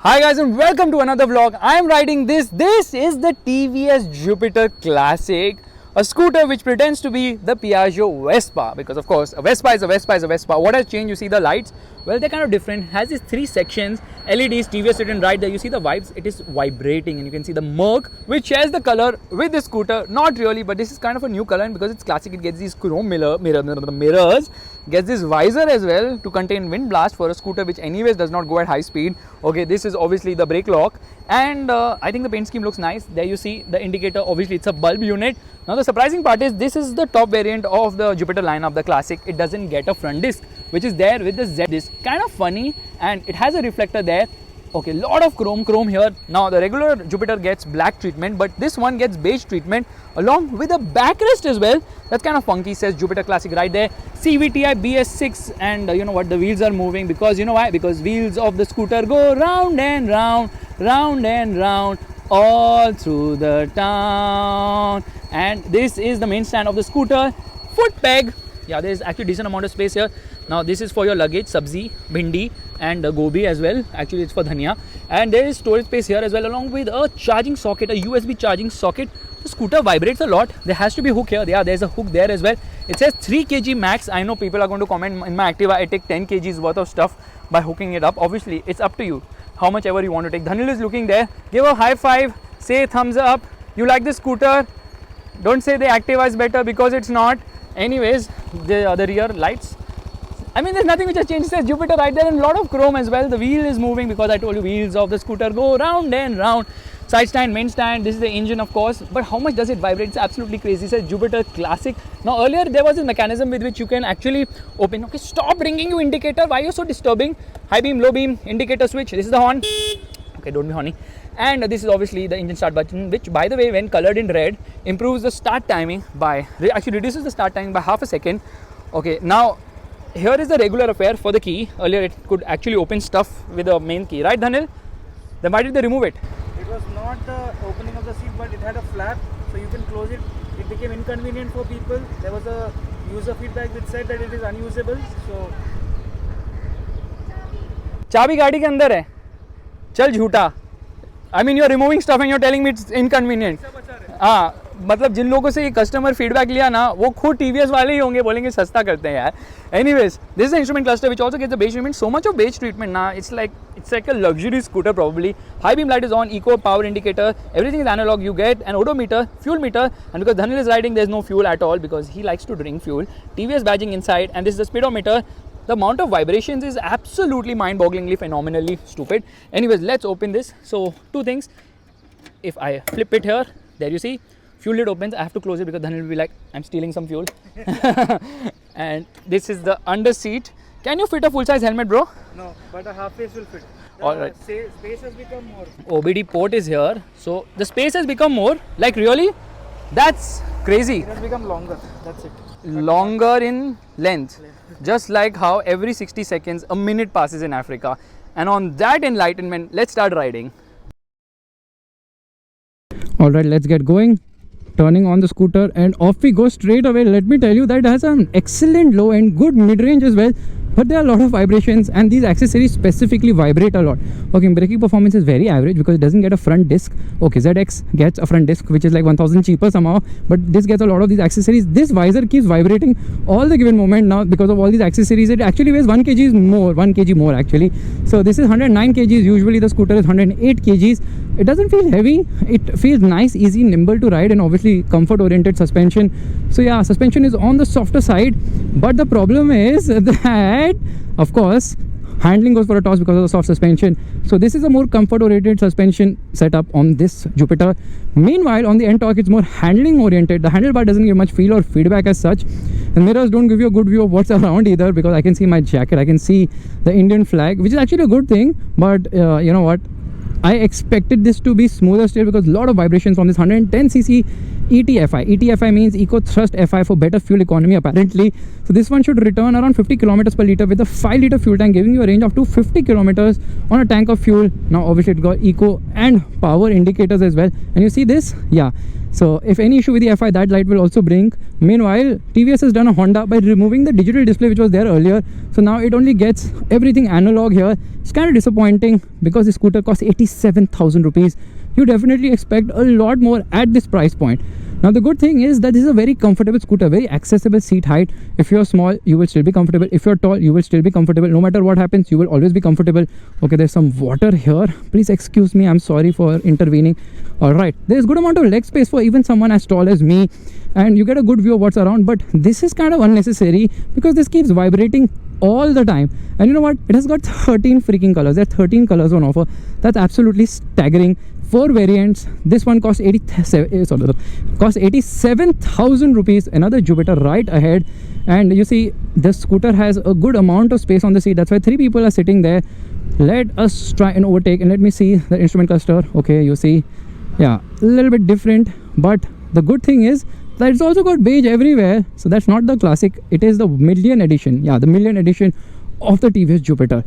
Hi guys and welcome to another vlog. I am riding this. This is the TVS Jupiter Classic, a scooter which pretends to be the Piaggio Vespa, because of course a Vespa is a Vespa is a Vespa. What has changed? You see the lights? Well, they're kind of different. It has these three sections, LEDs, TVS written right there. You see the vibes, it is vibrating, and you can see the Merc which shares the color with the scooter. Not really, but this is kind of a new color, and because it's classic it gets these chrome mirrors, gets this visor as well to contain wind blast for a scooter which anyways does not go at high speed. Okay, this is obviously the brake lock, and I think the paint scheme looks nice. There you see the indicator. Obviously it's a bulb unit. Now the surprising part is this is the top variant of the Jupiter lineup, the Classic. It doesn't get a front disc, which is there with the Z disc. Kind of funny, and it has a reflector there. Okay, lot of chrome here. Now the regular Jupiter gets black treatment, but this one gets beige treatment along with a backrest as well. That's kind of funky. Says Jupiter Classic right there. CVTi BS6, and you know what, the wheels are moving because you know why? Because wheels of the scooter go round and round, round and round all through the town. And this is the main stand of the scooter. Foot peg. Yeah, there is actually decent amount of space here. Now this is for your luggage, sabzi, bhindi and gobi as well. Actually it's for dhania. And there is storage space here as well, along with a charging socket, a USB charging socket. The scooter vibrates a lot. There has to be a hook here. Yeah, there's a hook there as well. It says 3 kg max. I know people are going to comment, in my Activa I take 10 kgs worth of stuff by hooking it up. Obviously it's up to you how much ever you want to take. Dhanil is looking there. Give a high five, say thumbs up. You like the scooter? Don't say the Activa is better, because it's not. Anyways, the rear lights, I mean there's nothing which has changed. It says Jupiter right there, and a lot of chrome as well. The wheel is moving because I told you wheels of the scooter go round and round. Side stand, main stand, this is the engine of course, but how much does it vibrate? It's absolutely crazy. It says Jupiter Classic. Now earlier there was a mechanism with which you can actually open. Okay, stop ringing, you indicator. Why are you so disturbing? High beam, low beam, indicator switch. This is the horn. Okay, don't be horny. And this is obviously the engine start button, which by the way when colored in red improves the start timing by, actually reduces the start timing by half a second. Okay, now here is the regular affair for the key. Earlier it could actually open stuff with the main key, right Dhanil? Then why did they remove it? It was not the opening of the seat, but it had a flap, so you can close it. It became inconvenient for people. There was a user feedback which said that it is unusable. So चाबी गाड़ी के अंदर है, चल झूठा. I mean, you're removing stuff and you're telling me it's inconvenient. हाँ, मतलब जिन लोगों से ये कस्टमर फीडबैक लिया ना, वो खुद TVS वाले ही होंगे, बोलेंगे सस्ता करते हैं यार. Anyways, this is the instrument cluster which also gets the beige treatment. So much of beige treatment now, it's like a luxury scooter probably. High beam light is on, eco power indicator, everything is analog. You get an odometer, fuel meter, and because Dhanil is riding, there's no fuel at all because he likes to drink fuel. TVS badging inside, and this is the speedometer. The amount of vibrations is absolutely mind-bogglingly, phenomenally stupid. Anyways, let's open this. So, two things. If I flip it here, there you see, fuel lid opens. I have to close it because then it will be like, I'm stealing some fuel. And this is the under seat. Can you fit a full-size helmet, bro? no, but a half face will fit. The Alright. Space has become more. OBD port is here. So, the space has become more. Like, really? That's crazy. It has become longer. That's it. Longer in length. Just like how every 60 seconds a minute passes in Africa. And on that enlightenment, let's start riding. Alright, let's get going. Turning on the scooter and off we go straight away. Let me tell you that it has an excellent low end, good mid-range as well. But there are a lot of vibrations, and these accessories specifically vibrate a lot. Okay, braking performance is very average because it doesn't get a front disc. Okay, ZX gets a front disc which is like 1000 cheaper somehow, but this gets a lot of these accessories. This visor keeps vibrating all the given moment now because of all these accessories. It actually weighs 1 kg more actually. So this is 109 kgs. Usually the scooter is 108 kgs. It doesn't feel heavy. It feels nice, easy, nimble to ride, and obviously comfort oriented suspension. So yeah, suspension is on the softer side, but the problem is that of course handling goes for a toss because of the soft suspension. So this is a more comfort oriented suspension setup on this Jupiter. Meanwhile, on the N-Torq it's more handling oriented. The handlebar doesn't give much feel or feedback as such. The mirrors don't give you a good view of what's around either, because I can see my jacket, I can see the Indian flag, which is actually a good thing. But you know what, I expected this to be smoother still because a lot of vibrations from this 110cc ETFI. ETFI means Eco Thrust FI for better fuel economy apparently. So this one should return around 50 kilometers per liter with a 5 liter fuel tank, giving you a range of 250 kilometers on a tank of fuel. Now obviously it got eco and power indicators as well. And you see this? Yeah. So if any issue with the FI, that light will also blink. Meanwhile, TVS has done a Honda by removing the digital display which was there earlier. So now it only gets everything analog here. It's kind of disappointing because the scooter costs 87,000 rupees. You definitely expect a lot more at this price point. Now the good thing is that this is a very comfortable scooter, very accessible seat height. If you're small, you will still be comfortable. If you're tall, you will still be comfortable. No matter what happens, you will always be comfortable. Okay, there's some water here. Please excuse me, I'm sorry for intervening. All right, there's good amount of leg space for even someone as tall as me, and you get a good view of what's around. But this is kind of unnecessary because this keeps vibrating all the time. And you know what? It has got 13 freaking colors. There are 13 colors on offer. That's absolutely staggering. 4 variants. This one costs 87,000 rupees. Another Jupiter right ahead, and you see the scooter has a good amount of space on the seat. That's why 3 people are sitting there. Let us try and overtake, and let me see the instrument cluster. Okay, you see, yeah, a little bit different, but the good thing is that it's also got beige everywhere. So that's not the classic, it is the million edition. Yeah, the million edition of the TVS Jupiter.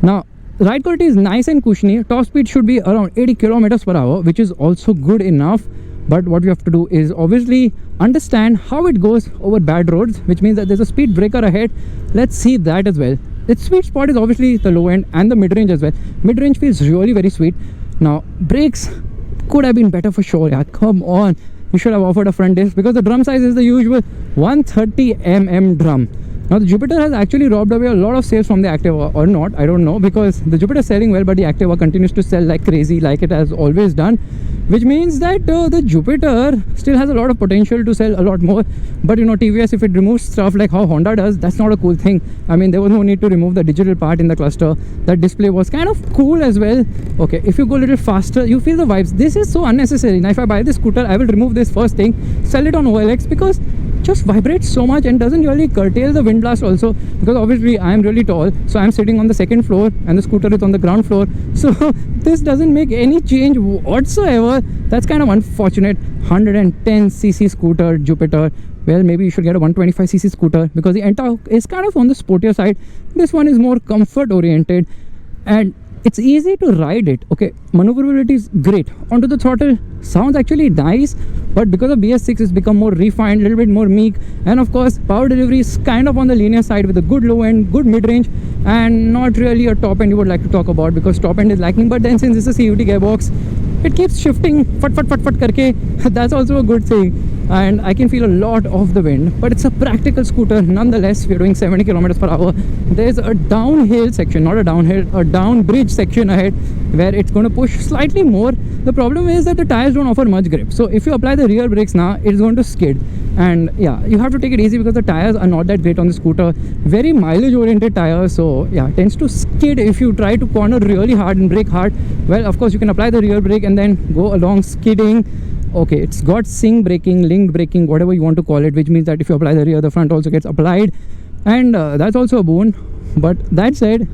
Now ride quality is nice and cushiony. Top speed should be around 80 kilometers per hour, which is also good enough. But what you have to do is obviously understand how it goes over bad roads, which means that there's a speed breaker ahead. Let's see that as well. Its sweet spot is obviously the low end and the mid-range as well. Mid-range feels really very sweet. Now brakes could have been better for sure. Yeah, come on, you should have offered a front disc, because the drum size is the usual 130 mm drum. Now the Jupiter has actually robbed away a lot of sales from the Activa, or not, I don't know, because the Jupiter is selling well, but the Activa continues to sell like crazy, like it has always done, which means that the Jupiter still has a lot of potential to sell a lot more. But you know, TVS, if it removes stuff like how Honda does, that's not a cool thing. I mean, there was no need to remove the digital part in the cluster. That display was kind of cool as well. Okay, if you go a little faster, you feel the vibes. This is so unnecessary. Now if I buy this scooter, I will remove this first thing, sell it on OLX, because just vibrates so much and doesn't really curtail the wind blast also, because obviously I am really tall, so I'm sitting on the second floor and the scooter is on the ground floor, so this doesn't make any change whatsoever. That's kind of unfortunate. 110cc scooter Jupiter. Well, maybe you should get a 125cc scooter, because the Enta is kind of on the sportier side. This one is more comfort oriented and it's easy to ride it. Okay, maneuverability is great. Onto the throttle, sounds actually nice, but because of BS6 it's become more refined, a little bit more meek. And of course, power delivery is kind of on the linear side with a good low end, good mid range, and not really a top end you would like to talk about, because top end is lacking. But then since it's a CVT gearbox, it keeps shifting fat karke. That's also a good thing, and I can feel a lot of the wind. But it's a practical scooter nonetheless. We're doing 70 kilometers per hour. There's a downhill section, not a downhill, a down bridge section ahead, where it's going to push slightly more. The problem is that the tires don't offer much grip, so if you apply the rear brakes now, it's going to skid. And yeah, you have to take it easy because the tires are not that great on the scooter. Very mileage oriented tires, so yeah, it tends to skid if you try to corner really hard and brake hard. Well, of course you can apply the rear brake and then go along skidding. Okay, it's got sync braking, linked braking, whatever you want to call it, which means that if you apply the rear, the front also gets applied, and that's also a boon. But that said,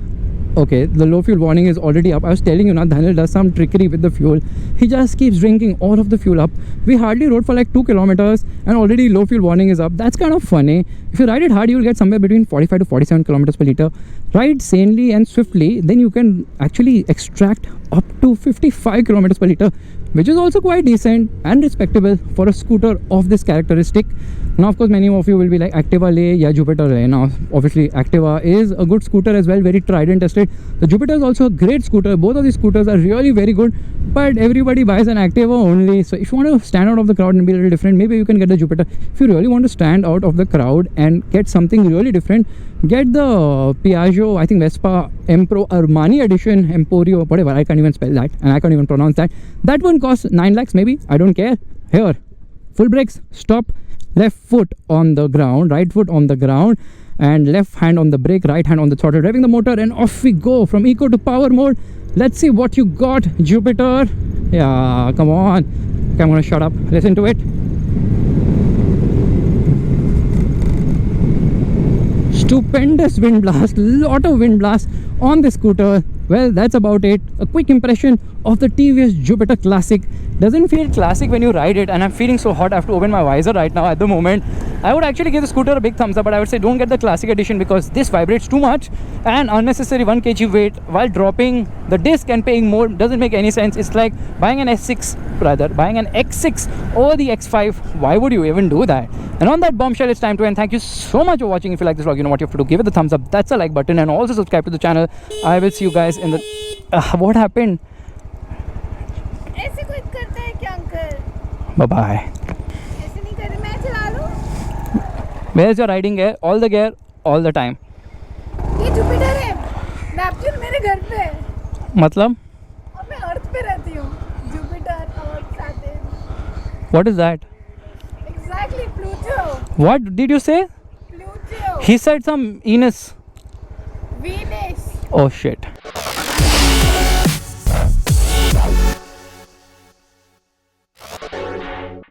okay, the low fuel warning is already up. I was telling you now, Daniel does some trickery with the fuel. He just keeps drinking all of the fuel up. We hardly rode for like 2 kilometers and already low fuel warning is up. That's kind of funny. If you ride it hard, you will get somewhere between 45 to 47 kilometers per liter. Ride sanely and swiftly, then you can actually extract up to 55 kilometers per liter, which is also quite decent and respectable for a scooter of this characteristic. Now of course many of you will be like, Activa le ya Jupiter le. Now obviously Activa is a good scooter as well, very tried and tested. The Jupiter is also a great scooter. Both of these scooters are really very good, but everybody buys an Activa only. So if you want to stand out of the crowd and be a little different, maybe you can get the Jupiter. If you really want to stand out of the crowd and get something really different, get the Piaggio, I think Vespa Empro Armani edition, Emporio, whatever, I can't even spell that and I can't even pronounce that. That one costs 9 lakhs maybe, I don't care. Here, full brakes, stop, left foot on the ground, right foot on the ground, and left hand on the brake, right hand on the throttle, revving the motor, and off we go from eco to power mode. Let's see what you got, Jupiter. Yeah, come on. Okay, I'm gonna shut up, listen to it. Stupendous wind blast, lot of wind blast on the scooter. Well, that's about it. A quick impression of the TVS Jupiter Classic. Doesn't feel classic when you ride it, and I'm feeling so hot I have to open my visor right now at the moment. I would actually give the scooter a big thumbs up, but I would say don't get the classic edition because this vibrates too much and unnecessary 1 kg weight while dropping the disc and paying more doesn't make any sense. It's like buying an buying an X6 over the X5. Why would you even do that? And on that bombshell, it's time to end. Thank you so much for watching. If you like this vlog, you know what you have to do. Give it the thumbs up. That's a like button, and also subscribe to the channel. I will see you guys in the. What happened? ऐसे कुछ करता है क्या uncle? Bye bye. ऐसे नहीं करे, मैं चला लूं? Where's your riding gear? All the gear, all the time. ये जुपिटर है, नेपच्यून मेरे घर पे है मतलब? और मैं अर्थ पे रहती हूँ. जुपिटर और Saturn. What is that? Exactly, Pluto. What did you say? Pluto. He said some Venus. Venus. Oh shit.